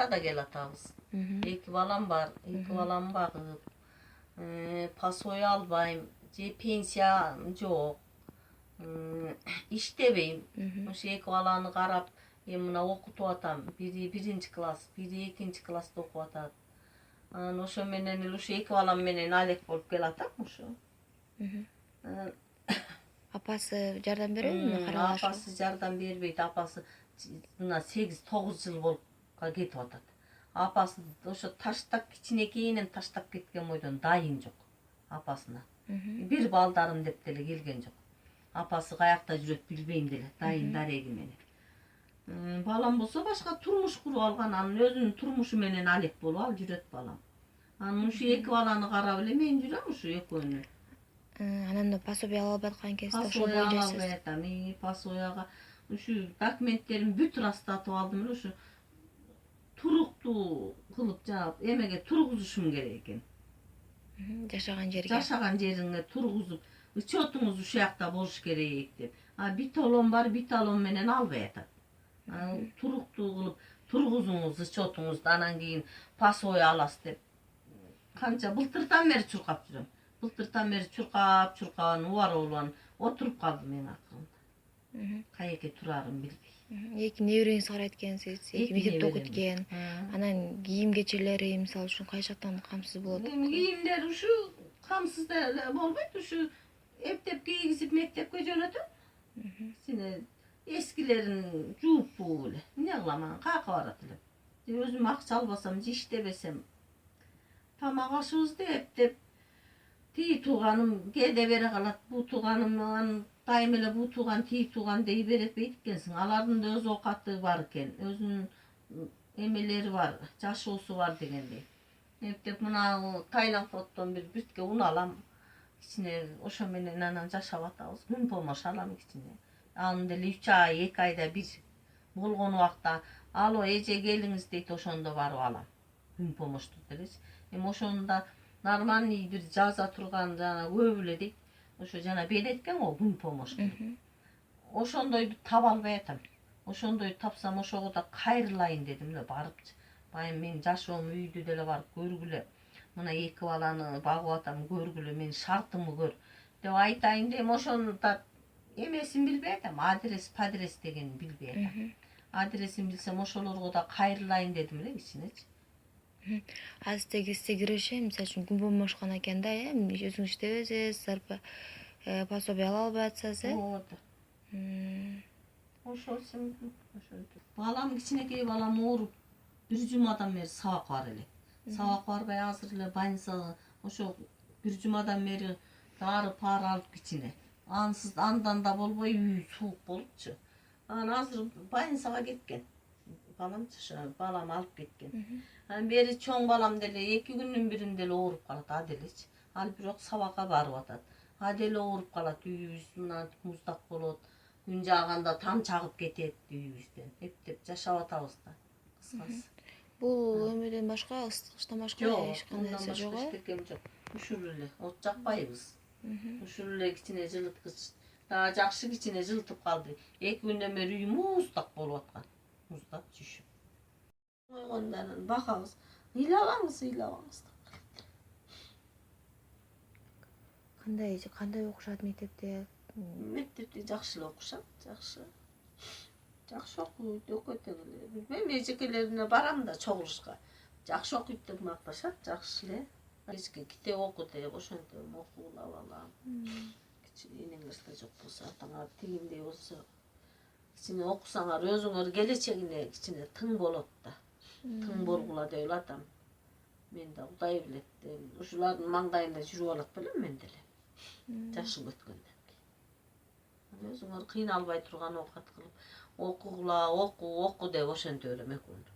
Ошондойга да келатабыз. Эки балам бар, эки балам багып, пасой албайм, же пенсиям жок. İştebeyim. Ошо эки баланы карап, эми мына окутуп атам. Бири 1-класс, бири 2-класста окуп атат. Анан ошо менен эле ошо эки балам менен алек болуп келатам ошо. Апасы жардам беребиби каралашып? Апасы жардам бербейт. Апасы мына 8-9 жыл болуп кетип атат. Апасы ошо таштап кичинекейинен таштап кеткен бойдон дайын жок апасына. Бир балдарым деп деле келген жок. Апасы каякта жүрөт билбейм деле, дайын дареги менен. Балам болсо башка турмуш куруп алган, анын өзүнүн турмушу менен алек болуп ал жүрөт балам. Анан ушу эки баланы карап эле мен жүрөм ушу экөөнү. Анан да пособие ала албай аткан кезде ошо Пособие ала боюнча албай атам. Пособияга ушу документтеримди бүт ырастатып алдым эле ушу туруктуу кылып жана эмеге тургузушум керек экен. жашаган жерге. Жашаган жериңе тургузуп, учетуңуз ушул жакта болуш керек деп. Битолом бар, битолом менен албай атат. Туруктуу кылып тургузуңуз учетуңузду, анан кийин пособие аласыз деп. Канча былтыртан бери чуркап жүрөм. Былтыртан бери чуркап, убар отуруп калдым эми акырында. Кайеке турарым билбей. Эки небереңиз карайт экенсиз, эки мектепте окуткен. Анан кийим кечелери мисалы үчүн кайсы жактан камсыз болот? Эми кийимдер ушу камсыз деле болбойт, ушу эптеп кийгизип мектепке жөнөтөм. Сине эскилерин жууп бууп эле. Эмне кылам анан, каяка барат элем. Өзүм акча албасам, же иштебесем, тамак ашыбызды эптеп тиги тууганым кээде бере калат, бул тууганым дайым эле бул тууган, тиги тууган дей бербейт экенсиң. Алардын да өз оокаты бар экен, өзүнүн эмелери бар, жашоосу бар дегендей. Эптеп мына Тайланкоттон бир биртке un алам. Кичине ошо менен анан жашап атабыз. Күн помош алам кичине. Аны деле 3 ай, 2 айда бир болгон убакта алуу эже келиңиз дейт, ошондо барып алам. Күн помошту делечи. Эми ошону да нормальный бир жаза турган жана көп эле дейт. Ошо жана берет экен го күн помош. Ошондойду таба албай атам. Ошондойду тапсам ошого да кайрылайын дедим эле барыпчы. Байым мен жашоом үйдү деле барып көргүлө. Мына эки баланы багып атам, көргүлө, менин шартымды көр деп айтайын дейм. Ошону да эмесин билбей атам, адрес дегенин билбей атам. Адресин билсем ошолорго да кайрылайын дедим эле кичинечи. Азыр сизге киреше, мисалы үчүн күн помошкан экен да, өзүңүз иштебесиз, пособие ала албай атсаңыз, Вот. Ошол балам кичинекей балам ооруп, бир жумадан бери сабак бар эле. Сабак барбай азыр эле больницага ошо бир жумадан бери дары пары алып кичине. Ансыз андан да болбой үй суук болупчу. Анан азыр больницага кеткен. Балам алып кеткен. Анан бери чоң балам деле 2 күндүн биринде эле ооруп калат, аделечи. Ал бирок сабакка барып атат. Аделе ооруп калат, үйүбүз мына муздак болот. Күн жааганда тамчы агып кетет үйүбүздөн. Эптеп жашап атабыз да. Кыскасы. Бул өмүрдөн башка, ыстыктан башка эч кандай нерсе жок э? Эчтекем жок. Ушул эле от жакпайбыз. Ушул эле кичине жылыткыч. Дагы жакшы кичине жылытып калды. 2 күндөн бери үй муздак болуп аткан. Муздап жüşүп. Койгондон бакабыз. Ыйлабаңыз. Кандай окушат мектепте? Мектепте жакшы эле окушат, жакшы. Жакшы окуйт, экөөтөң эле. Билбейм, эжекелерине барам да чогулушка. Жакшы окуйт деп макташат, жакшы эле. Кечке китеп оку деп ошентем, окугула балам. Энеңерде жок болсо, атаңар тигиндей болсо, кичине окусаңар өзүңөр келечегине кичине тың болот да. Тың болгула деп элатам. Мен да Кудай билет. Ушулардын маңдайында жүрүп алат белем мен деле. Жашым өткөндөн кийин. Өзүңөр кыйналбай турган оокат кылып, окугула, оку деп ошенте берем экөөндү.